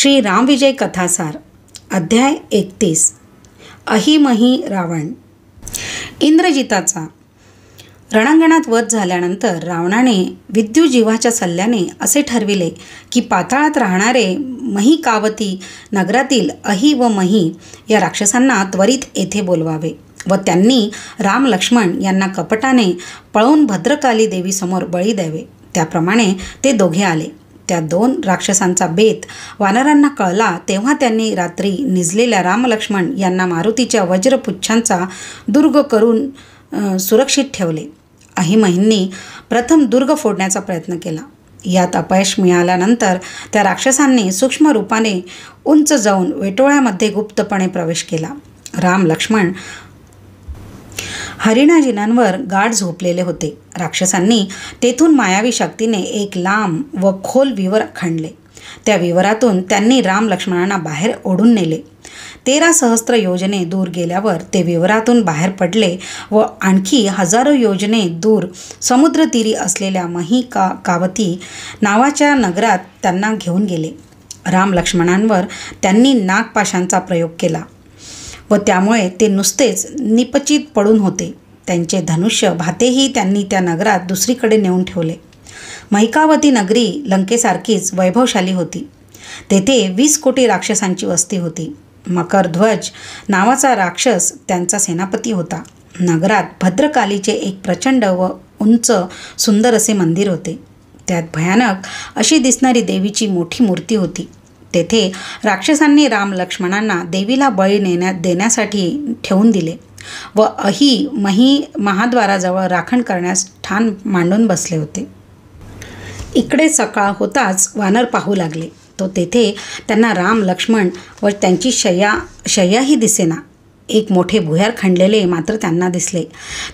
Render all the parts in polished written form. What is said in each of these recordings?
श्री रामविजय कथासार अध्याय 31 अहिमही रावण। इंद्रजिताचा रणांगणात वध झाल्यानंतर रावणाने विद्युजीवाच्या सल्ल्याने असे ठरविले की पाताळात राहणारे महिकावती नगरातील अहि व मही या राक्षसांना त्वरित येथे बोलवावे व त्यांनी राम लक्ष्मण यांना कपटाने पळवून भद्रकाली देवीसमोर बळी द्यावे। त्याप्रमाणे ते दोघे आले। त्या दोन राक्षसांचा बेत वानरांना कळला तेव्हा त्यांनी रात्री निजलेल्या रामलक्ष्मण यांना मारुतीच्या वज्रपुच्छांचा दुर्ग करून सुरक्षित ठेवले। अहिमहींनी प्रथम दुर्ग फोडण्याचा प्रयत्न केला। यात अपयश मिळाल्यानंतर त्या राक्षसांनी सूक्ष्म रूपाने उंच जाऊन वेटोळ्यामध्ये गुप्तपणे प्रवेश केला। राम लक्ष्मण हरिणाजिनांवर गाढ झोपलेले होते। राक्षसांनी तेथून मायावी शक्तीने एक लांब व खोल विवर खणले। त्या विवरातून त्यांनी राम लक्ष्मणांना बाहेर ओढून नेले। 13 सहस्त्र योजने दूर गेल्यावर ते विवरातून बाहेर पडले व आणखी हजारो योजने दूर समुद्रतीरी असलेल्या महिकावती नावाच्या नगरात त्यांना घेऊन गेले। राम लक्ष्मणांवर त्यांनी नागपाशांचा प्रयोग केला व त्यामुळे ते नुसतेच निपचित पडून होते। त्यांचे धनुष्य भातेही त्यांनी त्या नगरात दुसरीकडे नेऊन ठेवले। महिकावती नगरी लंकेसारखीच वैभवशाली होती। तेथे 20 कोटी राक्षसांची वस्ती होती। मकरध्वज नावाचा राक्षस त्यांचा सेनापती होता। नगरात भद्रकालीचे एक प्रचंड व उंच सुंदर असे मंदिर होते। त्यात भयानक अशी दिसणारी देवीची मोठी मूर्ती होती। तेथे राक्षसांनी राम लक्ष्मणांना देवीला बळी देण्यासाठी ठेवून दिले व अहि मही महाद्वाराजवळ राखण करण्यास ठाण मांडून बसले होते। इकडे सकाळ होताच वानर पाहू लागले तो तेथे त्यांना राम लक्ष्मण व त्यांची शय्याही दिसेना। एक मोठे भुयार खणलेले मात्र त्यांना दिसले।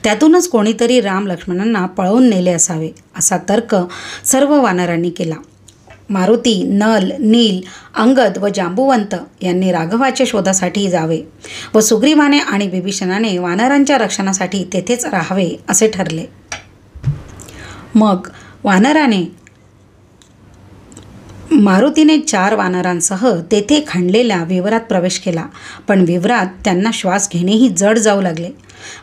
त्यातूनच कोणीतरी राम लक्ष्मणांना पळवून नेले असावे असा तर्क सर्व वानरांनी केला। मारुती, नल, नील, अंगद व जांबुवंत यांनी राघवाच्या शोधासाठी जावे व सुग्रीवाने आणि विभीषणाने वानरांच्या रक्षणासाठी तेथेच राहावे असे ठरले। मग मारुतीने 4 वानरांसह तेथे खणलेल्या विवरात प्रवेश केला, पण विवरात त्यांना श्वास घेणेही जड जाऊ लागले।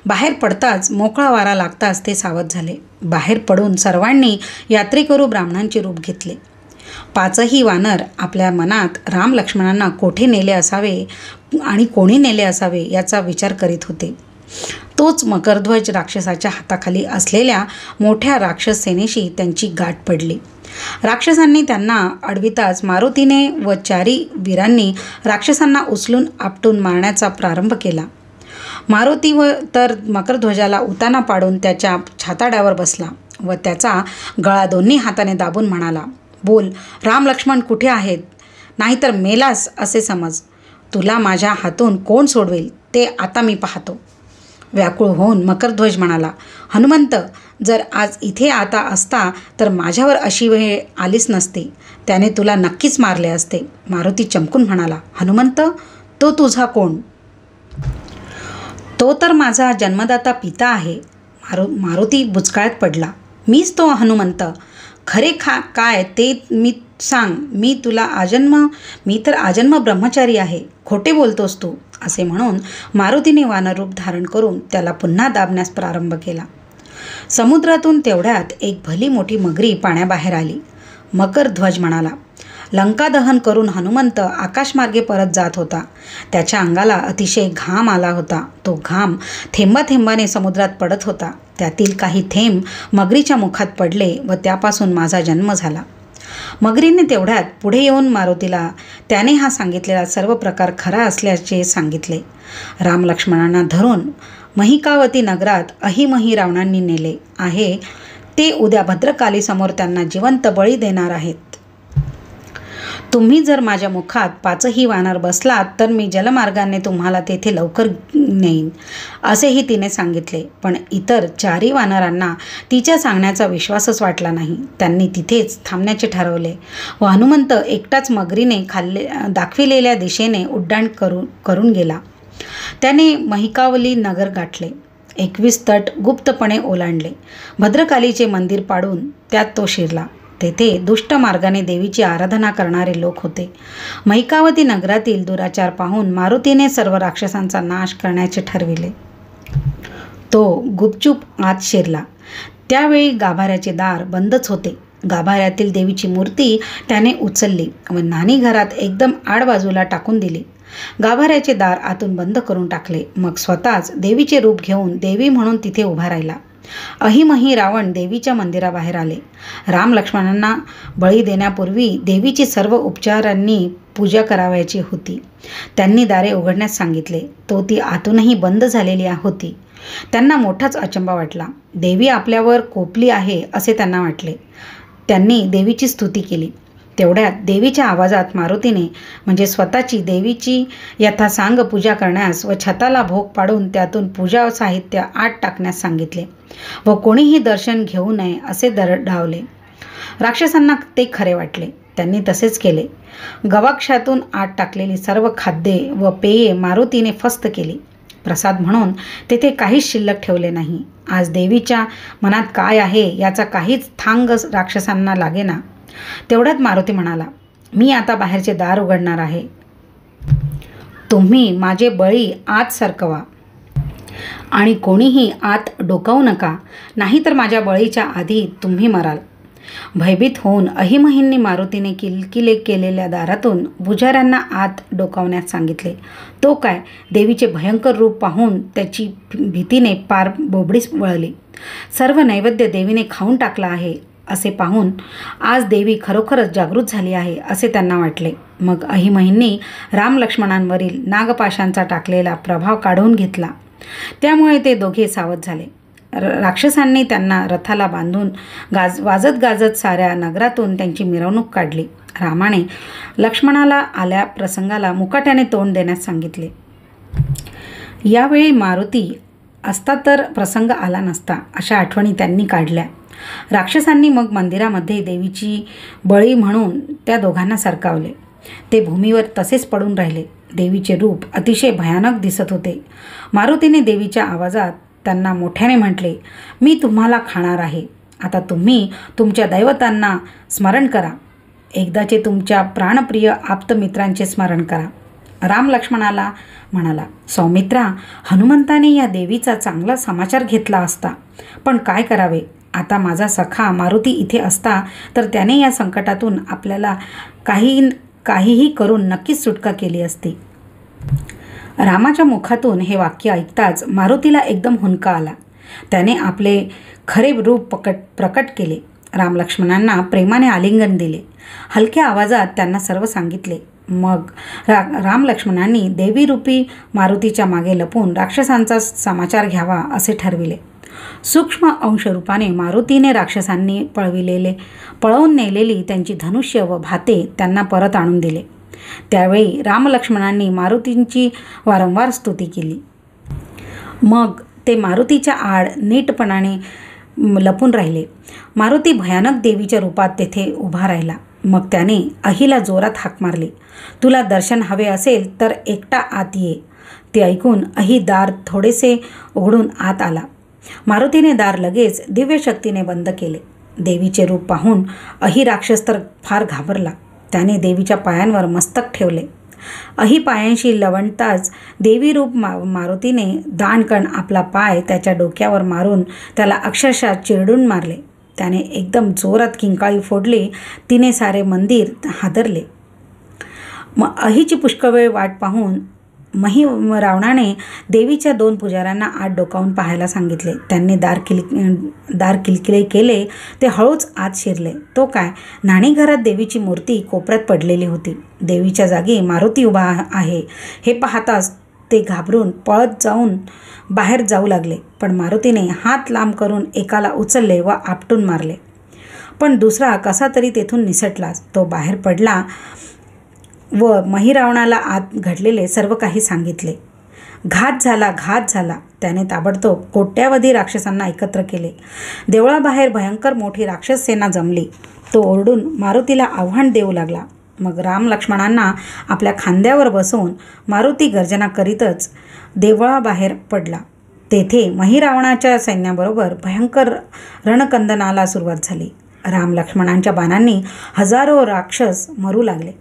बाहेर पडताच मोकळा वारा लागताच ते सावध झाले। बाहेर पडून सर्वांनी यात्रेकरू ब्राह्मणांचे रूप घेतले। 5ही वानर आपल्या मनात राम लक्ष्मणांना कोठे नेले असावे आणि कोणी नेले असावे याचा विचार करीत होते। तोच मकरध्वज राक्षसाच्या हाताखाली असलेल्या मोठ्या राक्षस सेनेशी त्यांची गाठ पडली। राक्षसांनी त्यांना अडविताच मारुतीने व 4 वीरांनी राक्षसांना उचलून आपटून मारण्याचा प्रारंभ केला। मारुती तर मकरध्वजाला उताना पाडून त्याच्या छाताड्यावर बसला व त्याचा गळा दोन्ही हाताने दाबून म्हणाला, बोल, राम लक्ष्मण कुठे आहेत? नाहीतर मेलास असे समज। तुला माझ्या हातून कोण सोडवेल ते आता मी पाहतो। व्याकुळ होऊन मकरध्वज म्हणाला, हनुमंत, जर आज इथे आता असता तर माझ्यावर अशी वेळ आलीच नसती। त्याने तुला नक्कीच मारले असते। मारुती चमकून म्हणाला, हनुमंत, तो तुझा कोण? तो तर माझा जन्मदाता पिता आहे। मारुती बुचकाळ्यात पडला, मीच तो हनुमंत। खरे काय ते मी सांग। मी तर आजन्म ब्रह्मचारी आहे। खोटे बोलतोस तू, असे म्हणून मारुतीने वानररूप धारण करून त्याला पुन्हा दाबण्यास प्रारंभ केला। समुद्रातून तेवढ्यात एक भली मोठी मगरी पाण्याबाहेर आली। मकरध्वज म्हणाला, लंका दहन करून हनुमंत आकाशमार्गे परत जात होता। त्याच्या अंगाला अतिशय घाम आला होता। तो घाम थेंबाथेंबाने समुद्रात पडत होता। त्यातील काही थेंब मगरीच्या मुखात पडले व त्यापासून माझा जन्म झाला। मगरीने तेवढ्यात पुढे येऊन मारुतीला त्याने हा सांगितलेला सर्व प्रकार खरा असल्याचे सांगितले। राम लक्ष्मणांना धरून महिकावती नगरात अहिमही रावणांनी नेले आहे। ते उद्या भद्रकालीसमोर त्यांना जिवंत बळी देणार आहेत। तुम्ही जर माझ्या मुखात 5ही वानर बसलात तर मी जलमार्गाने तुम्हाला तेथे लवकर नेईन, असेही तिने सांगितले। पण इतर 4ही वानरांना तिच्या सांगण्याचा विश्वासच वाटला नाही। त्यांनी तिथेच थांबण्याचे ठरवले व हनुमंत एकटाच मगरीने दाखविलेल्या दिशेने उड्डाण करून गेला। त्याने महिकावली नगर गाठले। 21 तट गुप्तपणे ओलांडले। भद्रकालीचे मंदिर पाडून त्यात तो शिरला। तेथे दुष्ट मार्गाने देवीची आराधना करणारे लोक होते. महिकावती नगरातील दुराचार पाहून मारुतीने सर्व राक्षसांचा नाश करण्याचे ठरविले. तो गुपचूप आत शिरला. त्यावेळी गाभाऱ्याचे दार बंदच होते. गाभाऱ्यातील देवीची मूर्ती त्याने उचलली व न्हाणीघरात एकदम आडबाजूला टाकून दिली. गाभाऱ्याचे दार आतून बंद करून टाकले. मग स्वतःच देवीचे रूप घेऊन देवी म्हणून तिथे उभा राहिला. अहिमही रावण देवीच्या मंदिराबाहेर आले. राम लक्ष्मणांना बळी देण्यापूर्वी देवीची सर्व उपचारांनी पूजा करावयाची होती. त्यांनी दारे उघडण्यास सांगितले. तो ती आतूनही बंद झालेली होती. त्यांना मोठाच अचंबा वाटला. देवी आपल्यावर कोपली आहे असे त्यांना वाटले. त्यांनी देवीची स्तुती केली. तेवढ्यात देवीच्या आवाजात मारुतीने म्हणजे स्वतःची देवीची यथासांग पूजा करण्यास व छताला भोग पाडून त्यातून पूजा साहित्य आत टाकण्यास सांगितले व कोणीही दर्शन घेऊ नये असे डावले. राक्षसांना ते खरे वाटले. त्यांनी तसेच केले. गवाक्षातून आत टाकलेली सर्व खाद्ये व पेये मारुतीने फस्त केली. प्रसाद म्हणून तेथे काहीच शिल्लक ठेवले नाही. आज देवीच्या मनात काय आहे याचा काहीच थांग राक्षसांना लागेना. तेवढ्यात मारुती म्हणाला, मी आता बाहेरचे दार उघडणार आहे. तुम्ही माझे बळी आत सरकवा आणि कोणीही आत डोकावू नका, नाहीतर माझ्या बळीच्या आधी तुम्ही मराल. भयभीत होऊन अहिमहींनी मारुतीने किलकिले केलेल्या दारातून पुजाऱ्यांना आत डोकावण्यास सांगितले. तो काय, देवीचे भयंकर रूप पाहून त्याची भीतीने पार बोबडीस वळली. सर्व नैवेद्य देवीने खाऊन टाकला आहे असे पाहून आज देवी खरोखरच जागृत झाली आहे असे त्यांना वाटले. मग अहिमहींनी राम लक्ष्मणांवरील नागपाशांचा टाकलेला प्रभाव काढून घेतला. त्यामुळे ते दोघे सावध झाले. राक्षसांनी त्यांना रथाला बांधून वाजत गाजत साऱ्या नगरातून त्यांची मिरवणूक काढली. रामाने लक्ष्मणाला आल्या प्रसंगाला मुकाट्याने तोंड देण्यास सांगितले. यावेळी मारुती असता तर प्रसंग आला नसता अशा आठवणी त्यांनी काढल्या. राक्षसांनी मग मंदिरामध्ये देवीची बळी म्हणून त्या दोघांना सरकावले. ते भूमीवर तसेच पडून राहिले. देवीचे रूप अतिशय भयानक दिसत होते. मारुतीने देवीच्या आवाजात त्यांना मोठ्याने म्हटले, मी तुम्हाला खाणार आहे. आता तुम्ही तुमच्या दैवतांना स्मरण करा. एकदाचे तुमच्या प्राणप्रिय आप्तमित्रांचे स्मरण करा. राम लक्ष्मणाला म्हणाला, सौमित्रा, हनुमंताने या देवीचा चांगला समाचार घेतला असता, पण काय करावे. आता माझा सखा मारुती इथे असता तर त्याने या संकटातून आपल्याला काहीही करून नक्कीच सुटका केली असती. रामाच्या मुखातून हे वाक्य ऐकताच मारुतीला एकदम हुंदका आला. त्याने आपले खरे रूप प्रकट केले. राम लक्ष्मणांना प्रेमाने आलिंगन दिले. हलक्या आवाजात त्यांना सर्व सांगितले. मग राम लक्ष्मणांनी देवीरूपी मारुतीच्या मागे लपून राक्षसांचा समाचार घ्यावा असे ठरविले. सूक्ष्म अंशरूपाने मारुतीने राक्षसांनी पळवून नेलेली त्यांची धनुष्य व भाते त्यांना परत आणून दिले. त्यावेळी रामलक्ष्मणांनी मारुतींची वारंवार स्तुती केली. मग ते मारुतीच्या आड नीटपणाने लपून राहिले. मारुती भयानक देवीच्या रूपात तेथे उभा राहिला. मग त्याने अहिला जोरात हाक मारली, तुला दर्शन हवे असेल तर एकटा आत ये. ते ऐकून अहि दार थोडेसे उघडून आत आला. मारुतीने दार लगेच दिव्य शक्तीने बंद केले. देवीचे रूप पाहून अहि राक्षस तर फार घाबरला. त्याने देवीच्या पायांवर मस्तक ठेवले. अहि पायांशी लवणताच देवी रूप मारुतीने दाणकण आपला पाय त्याच्या डोक्यावर मारून त्याला अक्षरशः चिरडून मारले. त्याने एकदम जोरात किंकाळी फोडली. तिने सारे मंदिर हादरले. मग अहिची पुष्कळ वेळ वाट पाहून रावणाने देवीच्या 2 पुजाऱ्यांना आत डोकावून पाहायला सांगितले. त्यांनी दार किलकिले केले. ते हळूच आत शिरले. तो काय, न्हाणीघरात देवीची मूर्ती कोपऱ्यात पडलेली होती. देवीच्या जागी मारुती उभा आहे हे पाहताच ते घाबरून पळत जाऊन बाहेर जाऊ लागले. पण मारुतीने हात लांब करून एकाला उचलले व आपटून मारले. पण दुसरा कसा तरी तेथून निसटलाच. तो बाहेर पडला व महिरावणाला आत घडलेले सर्व काही सांगितले. घात झाला. त्याने ताबडतोब कोट्यावधी राक्षसांना एकत्र केले. देवळाबाहेर भयंकर मोठी राक्षस सेना जमली. तो ओरडून मारुतीला आव्हान देऊ लागला. मग राम लक्ष्मणांना आपल्या खांद्यावर बसवून मारुती गर्जना करीतच देवळाबाहेर पडला. तेथे महिरावणाच्या सैन्याबरोबर भयंकर रणकंदनाला सुरुवात झाली. राम लक्ष्मणांच्या बाणांनी हजारो राक्षस मरू लागले.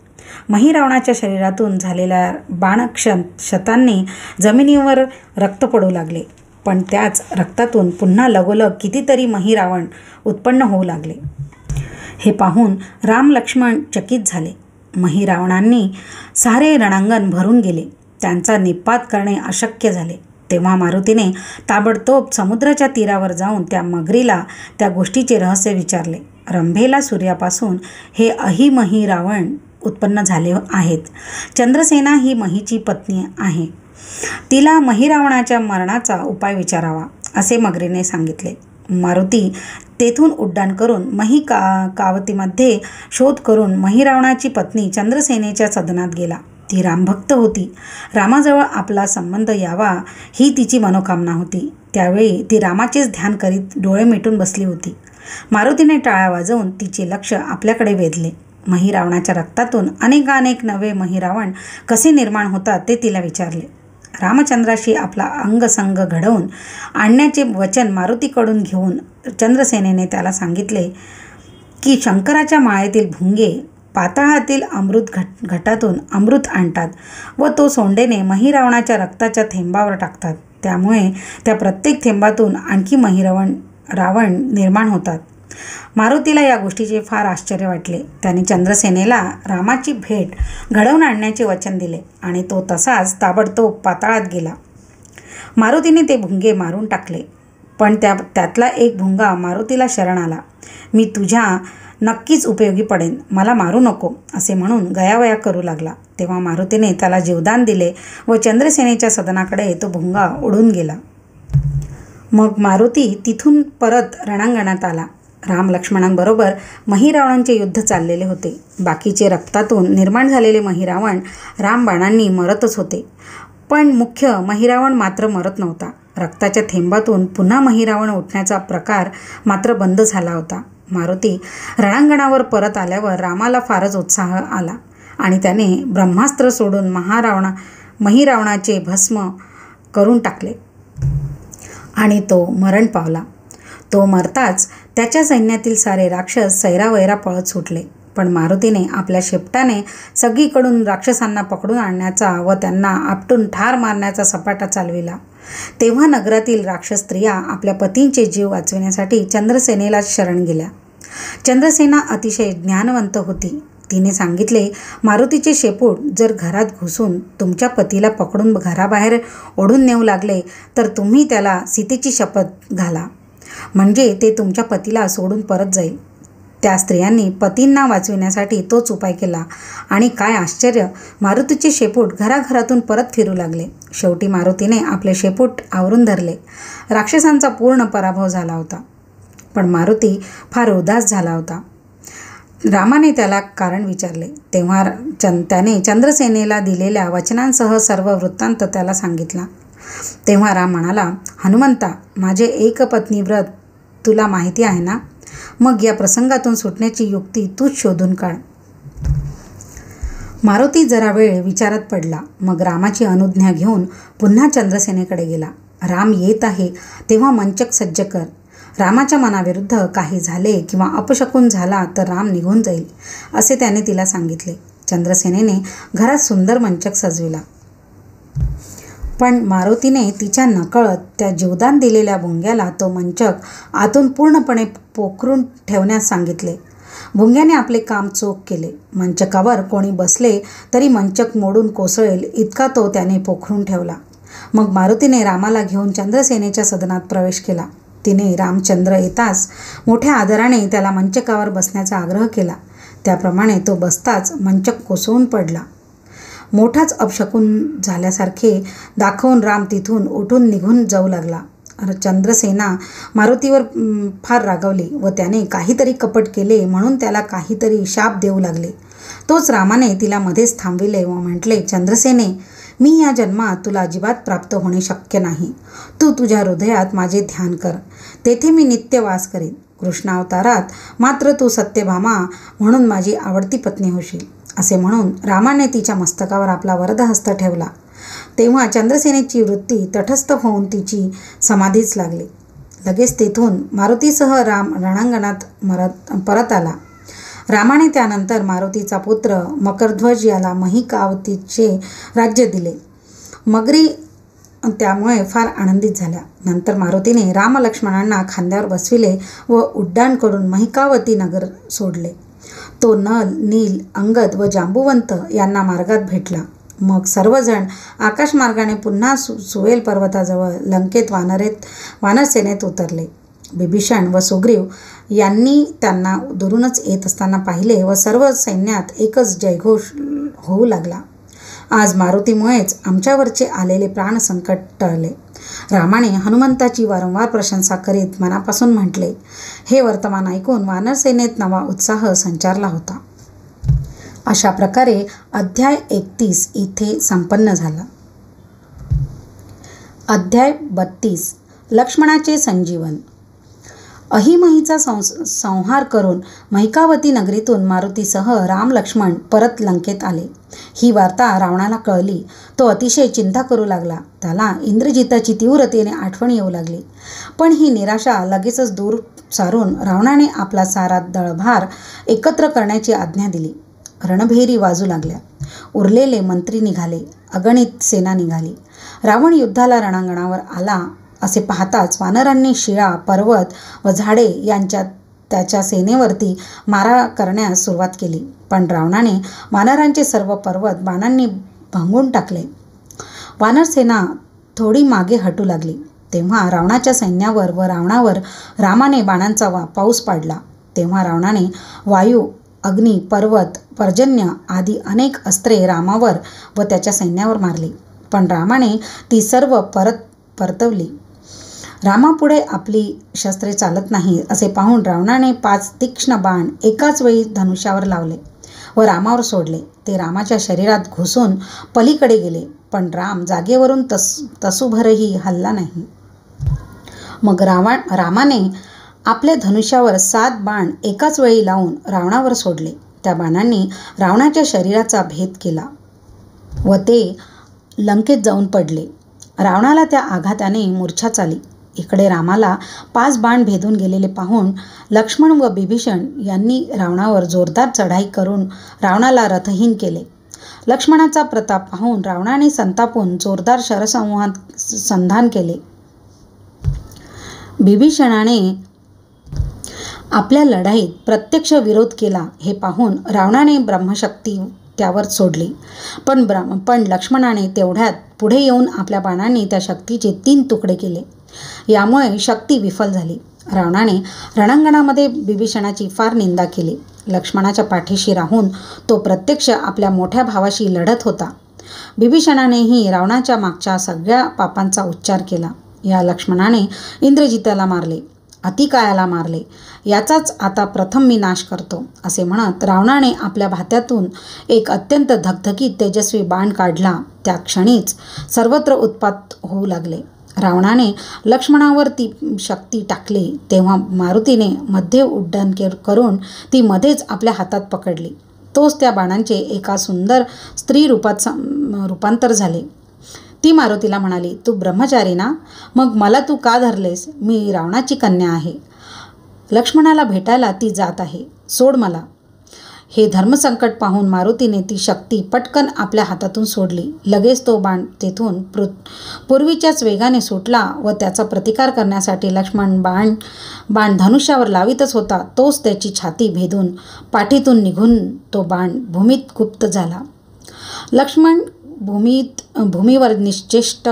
महिरावणाच्या शरीरातून झालेल्या बाणशतांनी जमिनीवर रक्त पडू लागले. पण त्याच रक्तातून पुन्हा लगोलग कितीतरी महिरावण उत्पन्न होऊ लागले. हे पाहून राम लक्ष्मण चकित झाले. महिरावणांनी सारे रणांगण भरून गेले. त्यांचा निपात करणे अशक्य झाले. तेव्हा मारुतीने ताबडतोब समुद्राच्या तीरावर जाऊन त्या मगरीला त्या गोष्टीचे रहस्य विचारले. रंभेला सूर्यापासून हे अहिमही रावण उत्पन्न झाले आहेत. चंद्रसेना ही महीची पत्नी आहे. तिला महिरावणाच्या मरणाचा उपाय विचारावा असे मगरीने सांगितले. मारुती तेथून उड्डाण करून कावतीमध्ये शोध करून महिरावणाची पत्नी चंद्रसेनेच्या सदनात गेला. ती रामभक्त होती. रामाजवळ आपला संबंध यावा ही तिची मनोकामना होती. त्यावेळी ती रामाचेच ध्यान करीत डोळे मिटून बसली होती. मारुतीने टाळ्या वाजवून तिचे लक्ष आपल्याकडे वेधले. महिरावणाच्या रक्तातून अनेकानेक नवे महिरावण कसे निर्माण होतात ते तिला विचारले. रामचंद्राशी आपला अंगसंग घडवून आणण्याचे वचन मारुतीकडून घेऊन चंद्रसेनेने त्याला सांगितले की शंकराच्या माळेतील भुंगे पाताळातील घटातून अमृत आणतात व तो सोंडेने महिरावणाच्या रक्ताच्या थेंबावर टाकतात. त्यामुळे त्या प्रत्येक थेंबातून आणखी रावण निर्माण होतात. मारुतीला या गोष्टीचे फार आश्चर्य वाटले. त्याने चंद्रसेनेला रामाची भेट घडवून आणण्याचे वचन दिले आणि तो तसाच ताबडतोब पाताळात गेला. मारुतीने ते भुंगे मारून टाकले. पण त्यातला एक भुंगा मारुतीला शरण आला. मी तुझ्या नक्कीच उपयोगी पडेन, मला मारू नको असे म्हणून गयावया करू लागला. तेव्हा मारुतीने त्याला जीवदान दिले व चंद्रसेनेच्या सदनाकडे तो भुंगा उडून गेला. मग मारुती तिथून परत रणांगणात आला. राम लक्ष्मणांबरोबर महिरावणांचे युद्ध चाललेले होते. बाकीचे रक्तातून निर्माण झालेले महिरावण रामबाणांनी मरतच होते. पण मुख्य महिरावण मात्र मरत नव्हता. रक्ताच्या थेंबातून पुन्हा महिरावण उठण्याचा प्रकार मात्र बंद झाला होता. मारुती रणांगणावर परत आल्यावर रामाला फारच उत्साह आला आणि त्याने ब्रह्मास्त्र सोडून महिरावणाचे भस्म करून टाकले आणि तो मरण पावला. तो मरताच त्याच्या सैन्यातील सारे राक्षस सैरावैरा पळत सुटले. पण मारुतीने आपल्या शेपटाने सगळीकडून राक्षसांना पकडून आणण्याचा व त्यांना आपटून ठार मारण्याचा सपाटा चालविला. तेव्हा नगरातील राक्षस स्त्रिया आपल्या पतींचे जीव वाचविण्यासाठी चंद्रसेनेला शरण गेल्या. चंद्रसेना अतिशय ज्ञानवंत होती. तिने सांगितले, मारुतीचे शेपूट जर घरात घुसून तुमच्या पतीला पकडून घराबाहेर ओढून नेऊ लागले तर तुम्ही त्याला सीतेची शपथ घाला, म्हणजे ते तुमच्या पतीला सोडून परत जाईल. त्या स्त्रियांनी पतींना वाचविण्यासाठी तोच उपाय केला आणि काय आश्चर्य, मारुतीचे शेपूट घराघरातून परत फिरू लागले. शेवटी मारुतीने आपले शेपूट आवरून धरले. राक्षसांचा पूर्ण पराभव झाला होता. पण मारुती फार उदास झाला होता. रामाने त्याला कारण विचारले. तेव्हा त्याने चंद्रसेनेला दिलेल्या वचनांसह सर्व वृत्तांत त्याला सांगितला. तेव्हा राम म्हणाला, हनुमंता, माझे एकपत्नी व्रत तुला माहिती आहे ना? मग या प्रसंगातून सुटण्याची युक्ती तूच शोधून काढ. मारुती जरा वेळ विचारात पडला. मग रामाची अनुज्ञा घेऊन पुन्हा चंद्रसेनेकडे गेला. राम येत आहे तेव्हा मंचक सज्ज कर. रामाच्या मनाविरुद्ध काही झाले किंवा अपशकुन झाला तर राम निघून जाईल असे त्याने तिला सांगितले. चंद्रसेनेने घरात सुंदर मंचक सजविला. पण मारुतीने तिच्या नकळत त्या जीवदान दिलेल्या भुंग्याला तो मंचक आतून पूर्णपणे पोखरून ठेवण्यास सांगितले. भुंग्याने आपले काम चोख केले. मंचकावर कोणी बसले तरी मंचक मोडून कोसळेल इतका तो त्याने पोखरून ठेवला. मग मारुतीने रामाला घेऊन चंद्रसेनेच्या सदनात प्रवेश केला. तिने रामचंद्र येताच मोठ्या आदराने त्याला मंचकावर बसण्याचा आग्रह केला. त्याप्रमाणे तो बसताच मंचक कोसळून पडला. मोठाच अपशकुन झाल्यासारखे दाखवून राम तिथून उठून निघून जाऊ लागला. चंद्रसेना मारुतीवर फार रागावली व त्याने काहीतरी कपट केले म्हणून त्याला काहीतरी शाप देऊ लागले. तोच रामाने तिला मध्येच थांबविले व म्हटले, चंद्रसेने, मी या जन्मात तुला अजिबात प्राप्त होणे शक्य नाही. तू तुझ्या हृदयात माझे ध्यान कर, तेथे मी नित्य वास करीन. कृष्णावतारात मात्र तू सत्यभामा म्हणून माझी आवडती पत्नी होशील. असे म्हणून रामाने तिच्या मस्तकावर आपला वरदहस्त ठेवला. तेव्हा चंद्रसेनेची वृत्ती तटस्थ होऊन तिची समाधीच लागली. लगेच तेथून मारुतीसह राम रणांगणात परत आला. रामाने त्यानंतर मारुतीचा पुत्र मकरध्वज याला महिकावतीचे राज्य दिले. मगरी त्यामुळे फार आनंदित झाल्या. नंतर मारुतीने रामलक्ष्मणांना खांद्यावर बसविले व उड्डाण करून महिकावती नगर सोडले. तो नल, नील, अंगद व जांबुवंत यांना मार्गात भेटला. मग सर्वजण आकाशमार्गाने पुन्हा सुवेल पर्वताजवळ लंकेत वानरसेनेत उतरले. बिभीषण व सुग्रीव यांनी त्यांना दुरूनच येत असताना पाहिले व सर्व सैन्यात एकच जयघोष होऊ लागला. आज मारुतीमुळेच आमच्यावरचे आलेले प्राणसंकट टळले. रामाने हनुमंताची वारंवार प्रशंसा करीत मनापासून म्हटले. हे वर्तमान ऐकून वानरसेनेत नवा उत्साह संचारला होता. अशा प्रकारे अध्याय 31 इथे संपन्न झाला. अध्याय 32 लक्ष्मणाचे संजीवन. अहिमहीचा संहार करून महिकावती नगरीतून मारुतीसह राम लक्ष्मण परत लंकेत आले. ही वार्ता रावणाला कळली. तो अतिशय चिंता करू लागला. त्याला इंद्रजिताची तीव्रतेने आठवण येऊ लागली. पण ही निराशा लगेचच दूर सारून रावणाने आपला सारा दळभार एकत्र करण्याची आज्ञा दिली. रणभेरी वाजू लागल्या. उरलेले मंत्री निघाले. अगणित सेना निघाली. रावण युद्धाला रणांगणावर आला असे पाहताच वानरांनी शिळा, पर्वत व झाडे यांच्यात त्याच्या सेनेवरती मारा करण्यास सुरुवात केली. पण रावणाने वानरांचे सर्व पर्वत बाणांनी भांगून टाकले. वानरसेना थोडी मागे हटू लागली. तेव्हा रावणाच्या सैन्यावर व रावणावर रामाने बाणांचा पाऊस पाडला. तेव्हा रावणाने वायू, अग्नी, पर्वत, पर्जन्य आदी अनेक अस्त्रे रामावर व त्याच्या सैन्यावर मारली. पण रामाने ती सर्व परतवली. रामापुढे आपली शस्त्रे चालत नाही असे पाहून रावणाने 5 तीक्ष्ण बाण एकाच वेळी धनुष्यावर लावले व रामावर सोडले. ते रामाच्या शरीरात घुसून पलीकडे गेले. पण राम जागेवरून तसूभरही हलला नाही. मग रामाने आपल्या धनुष्यावर 7 बाण एकाच वेळी लावून रावणावर सोडले. त्या बाणांनी रावणाच्या शरीराचा भेद केला व ते लंकेत जाऊन पडले. रावणाला त्या आघाताने मूर्छाच आली. इकडे रामाला 5 बाण भेदून गेलेले पाहून लक्ष्मण व बिभीषण यांनी रावणावर जोरदार चढाई करून रावणाला रथहीन केले. लक्ष्मणाचा प्रताप पाहून रावणाने संतापून जोरदार शरसंधान केले. बिभीषणाने आपल्या लढाईत प्रत्यक्ष विरोध केला हे पाहून रावणाने ब्रह्मशक्ती त्यावर सोडली. पण लक्ष्मणाने तेवढ्यात पुढे येऊन आपल्या बाणांनी त्या शक्तीचे 3 तुकडे केले. यामुळे शक्ती विफल झाली. रावणाने रणांगणामध्ये बिभीषणाची फार निंदा केली. लक्ष्मणाच्या पाठीशी राहून तो प्रत्यक्ष आपल्या मोठ्या भावाशी लढत होता. बिभीषणानेही रावणाच्या मागच्या सगळ्या पापांचा उच्चार केला. या लक्ष्मणाने इंद्रजिताला मारले, अतिकायाला मारले, याचाच आता प्रथम मी नाश करतो असे म्हणत रावणाने आपल्या भात्यातून एक अत्यंत धगधगीत तेजस्वी बाण काढला. त्या क्षणीच सर्वत्र उत्पात होऊ लागले. रावणाने लक्ष्मणावर ती शक्ती टाकली तेव्हा मारुतीने मध्ये उड्डाण करून ती मध्येच आपल्या हातात पकडली. तोच त्या बाणांचे एका सुंदर स्त्री रूपांतर झाले. ती मारुतीला म्हणाली, तू ब्रह्मचारी ना? मग मला तू का धरलेस? मी रावणाची कन्या आहे. लक्ष्मणाला भेटायला ती जात आहे. सोड मला. हे धर्मसंकट पाहून मारुतीने ती शक्ती पटकन आपल्या हातातून सोडली. लगेच तो बाण तेथून पूर्वीच्याच वेगाने सुटला व त्याचा प्रतिकार करण्यासाठी लक्ष्मण बाण धनुष्यावर लावितच होता. तोच त्याची छाती भेदून पाठीतून निघून तो बाण भूमीत गुप्त झाला. लक्ष्मण भूमीवर निश्चेष्ट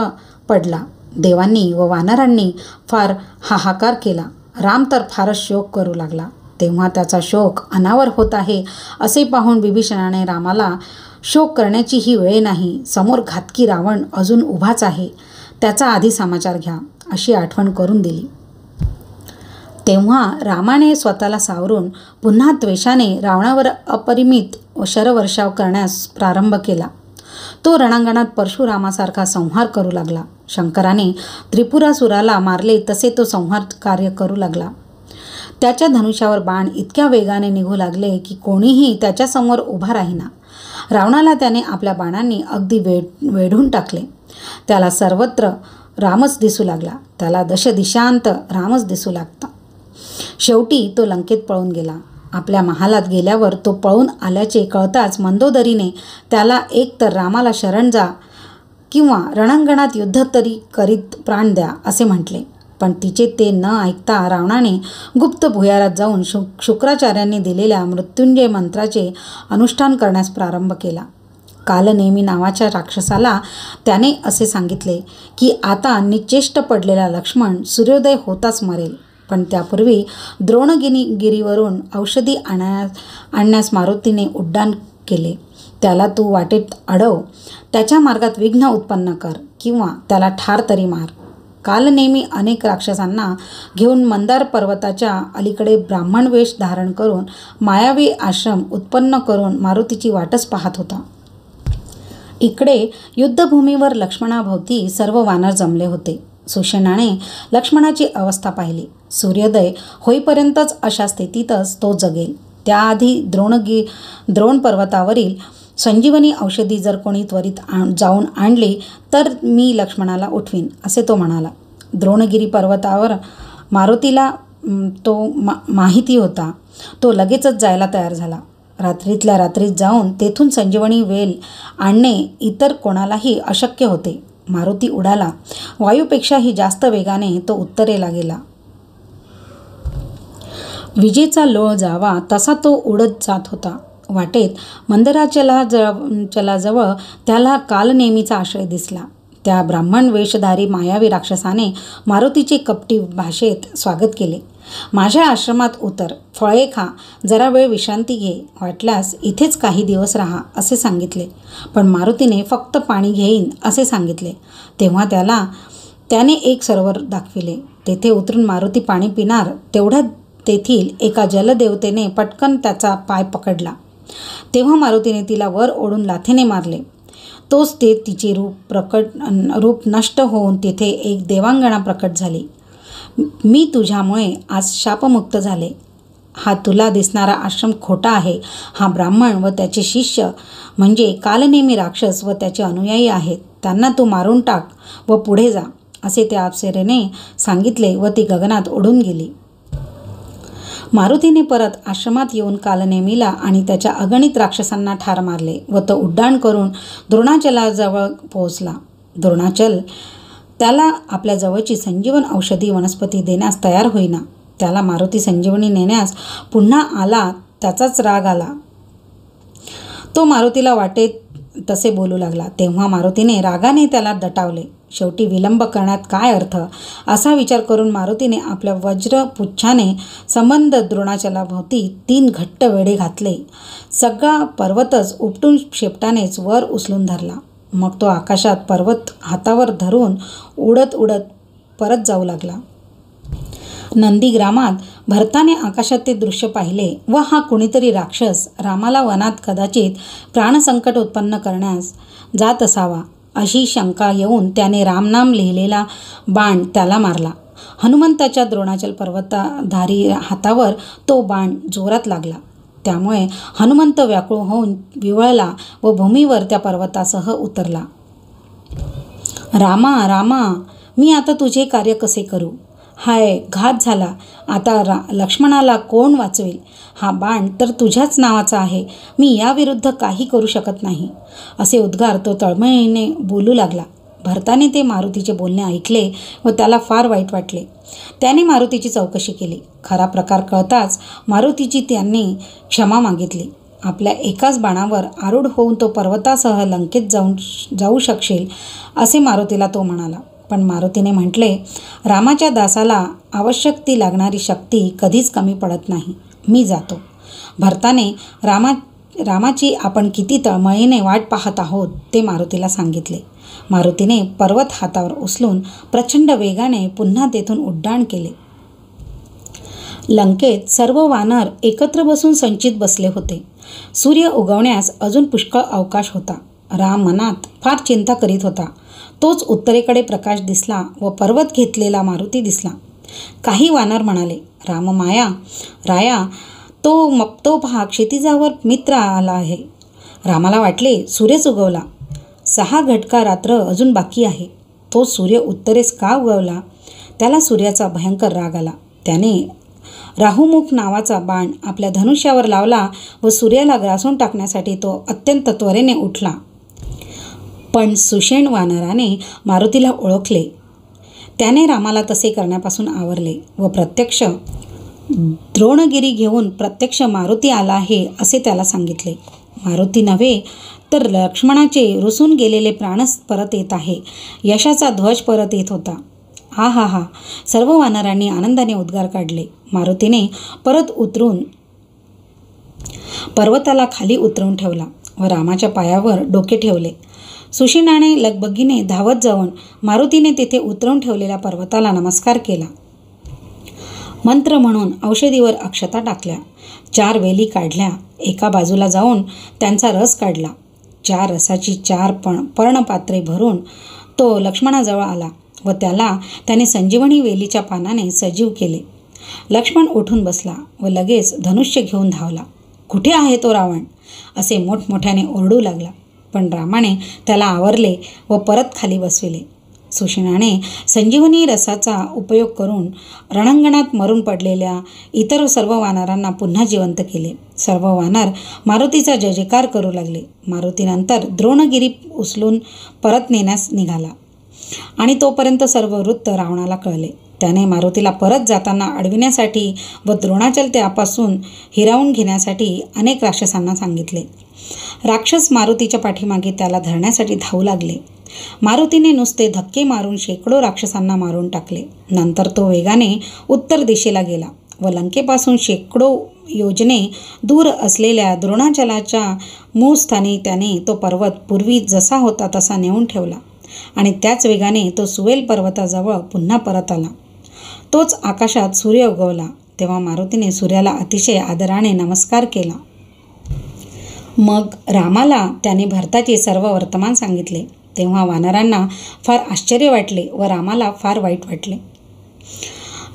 पडला. देवांनी व वानरांनी फार हाहाकार केला. राम तर फारच शोक करू लागला. तेव्हा त्याचा शोक अनावर होत आहे असे पाहून बिभीषणाने रामाला शोक करण्याची ही वेळ नाही. समोर घातकी रावण अजून उभाच आहे. त्याचा आधी समाचार घ्या अशी आठवण करून दिली. तेव्हा रामाने स्वतःला सावरून पुन्हा द्वेषाने रावणावर अपरिमित शरवर्षाव करण्यास प्रारंभ केला. तो रणांगणात परशुरामासारखा संहार करू लागला. शंकराने त्रिपुरासुराला मारले तसे तो संहार कार्य करू लागला. त्याच्या धनुष्यावर बाण इतक्या वेगाने निघू लागले की कोणीही त्याच्यासमोर उभा राहिना. रावणाला त्याने आपल्या बाणांनी अगदी वेढून टाकले. त्याला सर्वत्र रामच दिसू लागला. त्याला दशदिशांत रामच दिसू लागला. शेवटी तो लंकेत पळून गेला. आपल्या महालात गेल्यावर तो पळून आल्याचे कळताच मंदोदरीने त्याला एक तर रामाला शरण जा किंवा रणांगणात युद्ध तरी करीत प्राण द्या असे म्हटले. पण तिचे ते न ऐकता रावणाने गुप्त भुयारात जाऊन शुक्राचार्यांनी दिलेल्या मृत्युंजय मंत्राचे अनुष्ठान करण्यास प्रारंभ केला. कालनेमी नावाच्या राक्षसाला त्याने असे सांगितले की आता निश्चेष्ट पडलेला लक्ष्मण सूर्योदय होताच मरेल, पण त्यापूर्वी द्रोणगिरीवरून औषधी आणण्यास मारुतीने उड्डाण केले. त्याला तू वाटेत अडव, त्याच्या मार्गात विघ्न उत्पन्न कर किंवा त्याला ठार तरी मार. कालनेमी अनेक राक्षसांना घेऊन मंदार पर्वताच्या अलीकडे ब्राह्मण वेश धारण करून मायावी आश्रम उत्पन्न करून मारुतीची वाटच पाहत होता. इकडे युद्धभूमीवर लक्ष्मणाभोवती सर्व वानर जमले होते. सुषेणाने लक्ष्मणाची अवस्था पाहिली. सूर्योदय होईपर्यंतच अशा स्थितीतच तो जगेल. त्याआधी द्रोण पर्वतावरील संजीवनी औषधी जर कोणी त्वरित जाऊन आणली तर मी लक्ष्मणाला उठवीन असे तो म्हणाला. द्रोणगिरी पर्वतावर मारुतीला तो माहिती होता. तो लगेचच जायला तयार झाला. रात्रीतल्या रात्रीत जाऊन तेथून संजीवनी वेल आणणे इतर कोणालाही अशक्य होते. मारुती उडाला. वायूपेक्षाही जास्त वेगाने तो उत्तरेला गेला. विजेचा लोळ जावा तसा तो उडत जात होता. वाटेत मंदराचलाजवळ त्याला कालनेमीचा आश्रय दिसला. त्या ब्राह्मण वेशधारी मायावी राक्षसाने मारुतीचे कपटी भाषेत स्वागत केले. माझ्या आश्रमात उतर, फळे खा, जरा वेळ विश्रांती घे, वाटल्यास इथेच काही दिवस राहा असे सांगितले. पण मारुतीने फक्त पाणी घेईन असे सांगितले. तेव्हा त्याने एक सरोवर दाखविले. तेथे उतरून मारुती पाणी पिणार तेवढ्यात तेथील एका जलदेवतेने पटकन त्याचा पाय पकडला. तेव्हा मारुतीने तिला वर ओढून लाथेने मारले. तोच ते तिचे रूप नष्ट होऊन तेथे एक देवांगना प्रकट झाली. मी तुझ्यामुळे आज शापमुक्त झाले. हा तुला दिसणारा आश्रम खोटा आहे. हा ब्राह्मण व त्याचे शिष्य म्हणजे कालनेमी राक्षस व त्याचे अनुयायी आहेत. त्यांना तू मारून टाक व पुढे जा असे त्या अप्सरेने सांगितले व ती गगनात उडून गेली. मारुतीने परत आश्रमात येऊन कालनेमीला आणि त्याच्या अगणित राक्षसांना ठार मारले व तो उड्डाण करून द्रोणाचलाजवळ पोहोचला. द्रोणाचल त्याला आपल्या जवळची संजीवन औषधी वनस्पती देण्यास तयार होईना. त्याला मारुती संजीवनी नेण्यास पुन्हा आला त्याचाच राग आला. तो मारुतीला वाटेत तसे बोलू लागला. तेव्हा मारुतीने रागाने त्याला दटावले. शेवटी विलंब करण्यात काय अर्थ असा विचार करून मारुतीने आपल्या वज्रपुच्छाने संबंध द्रोणाचलाभोवती 3 घट्ट वेढे घातले. सगळा पर्वतच उपटून शेपटानेच वर उचलून धरला. मग तो आकाशात पर्वत हातावर धरून उडत उडत परत जाऊ लागला. नंदीग्रामात भरताने आकाशात ते दृश्य पाहिले व हा कुणीतरी राक्षस रामाला वनात कदाचित प्राणसंकट उत्पन्न करण्यास जात असावा अशी शंका येऊन त्याने रामनाम लिहिलेला बाण त्याला मारला. हनुमंताच्या द्रोणाचल पर्वताधारी हातावर तो बाण जोरात लागला. त्यामुळे हनुमंत व्याकुळ होऊन विवळला व भूमीवर त्या पर्वतासह उतरला. रामा रामा, मी आता तुझे कार्य कसे करू? हाय, घात झाला. आता लक्ष्मणाला कोण वाचवेल? हा बाण तर तुझ्याच नावाचा आहे. मी याविरुद्ध काही करू शकत नाही असे उद्गार तो तळमळीने बोलू लागला. भरताने ते मारुतीचे बोलणे ऐकले व त्याला फार वाईट वाटले. त्याने मारुतीची चौकशी केली. खरा प्रकार कळताच मारुतीची त्यांनी क्षमा मागितली. आपल्या एकाच बाणावर आरूढ होऊन तो पर्वतासह लंकेत जाऊ शकशील असे मारुतीला तो म्हणाला. पण मारुतीने म्हटले, रामाच्या दासाला आवश्यक ती लागणारी शक्ती कधीच कमी पडत नाही. मी जातो. भरताने रामाची आपण किती तळमळीने वाट पाहत आहोत ते मारुतीला सांगितले. मारुतीने पर्वत हातावर उचलून प्रचंड वेगाने पुन्हा तेथून उड्डाण केले. लंकेत सर्व वानर एकत्र बसून संचित बसले होते. सूर्य उगवण्यास अजून पुष्कळ अवकाश होता. राम मनात फार चिंता करीत होता. तोच उत्तरेकडे प्रकाश दिसला व पर्वत घेतलेला मारुती दिसला. काही वानर म्हणाले, राया, तो पहा, क्षितिजावर मित्र आला आहे. रामाला वाटले सूर्यच उगवला. 6 घटका रात्र अजून बाकी आहे. तो सूर्य उत्तरेस का उगवला? त्याला सूर्याचा भयंकर राग आला. त्याने राहुमुख नावाचा बाण आपल्या धनुष्यावर लावला व सूर्याला ग्रासून टाकण्यासाठी तो अत्यंत त्वरेने उठला. पण सुषेण वानराने मारुतीला ओळखले. त्याने रामाला तसे करण्यापासून आवरले व प्रत्यक्ष द्रोणगिरी घेऊन प्रत्यक्ष मारुती आला आहे असे त्याला सांगितले. मारुती नव्हे तर लक्ष्मणाचे रुसून गेलेले प्राणच परत येत आहे, यशाचा ध्वज परत येत होता. हा हा हा, सर्व वानरांनी आनंदाने उद्गार काढले. मारुतीने परत उतरून पर्वताला खाली उतरवून ठेवला व रामाच्या पायावर डोके ठेवले. सुषेणाने लगबगीने धावत जाऊन मारुतीने तेथे उतरवून ठेवलेल्या पर्वताला नमस्कार केला. मंत्र म्हणून औषधीवर अक्षता टाकल्या. 4 वेली काढल्या. एका बाजूला जाऊन त्यांचा रस काढला. 4 रसाची 4 पर्णपात्रे भरून तो लक्ष्मणाजवळ आला व त्याने संजीवनी वेलीच्या पानाने सजीव केले. लक्ष्मण उठून बसला व लगेच धनुष्य घेऊन धावला. कुठे आहे तो रावण? असे मोठमोठ्याने ओरडू लागला. पण रामाने त्याला आवरले व परत खाली बसविले. सुषेणाने संजीवनी रसाचा उपयोग करून रणांगणात मरून पडलेल्या इतर सर्व वानरांना पुन्हा जिवंत केले. सर्व वानर मारुतीचा जय जयकार करू लागले. मारुतीनंतर द्रोणगिरी उचलून परत नेण्यास निघाला आणि तोपर्यंत सर्व वृत्त रावणाला कळले. त्याने मारुतीला परत जाताना अडविण्यासाठी व द्रोणाचल त्यापासून हिरावून घेण्यासाठी अनेक राक्षसांना सांगितले. राक्षस मारुतीच्या पाठीमागे त्याला धरण्यासाठी धावू लागले. मारुतीने नुसते धक्के मारून शेकडो राक्षसांना मारून टाकले. नंतर तो वेगाने उत्तर दिशेला गेला व लंकेपासून शेकडो योजने दूर असलेल्या द्रोणाचलाच्या मूळ स्थानी त्याने तो पर्वत पूर्वी जसा होता तसा नेऊन ठेवला आणि त्याच वेगाने तो सुवेल पर्वताजवळ पुन्हा परत आला. तोच आकाशात सूर्य उगवला तेव्हा मारुतीने सूर्याला अतिशय आदराने नमस्कार केला. मग रामाला त्याने भरताचे सर्व वर्तमान सांगितले. तेव्हा वानरांना फार आश्चर्य वाटले व रामाला फार वाईट वाटले.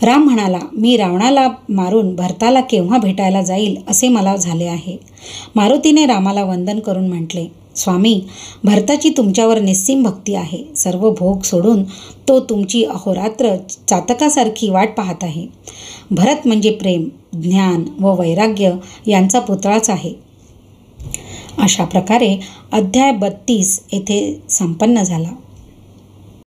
राम म्हणाला, मी रावणाला मारून भरताला केव्हा भेटायला जाईल असे मला झाले आहे. मारुतीने रामाला वंदन करून म्हटले, स्वामी, भरताची तुमच्यावर निस्सीम भक्ती आहे. सर्व भोग सोडून तो तुमची अहोरात्र चातकासारखी वाट पाहत आहे. भरत म्हणजे प्रेम, ज्ञान व वैराग्य यांचा पुतळाच आहे. अशा प्रकारे अध्याय 32 येथे संपन्न झाला.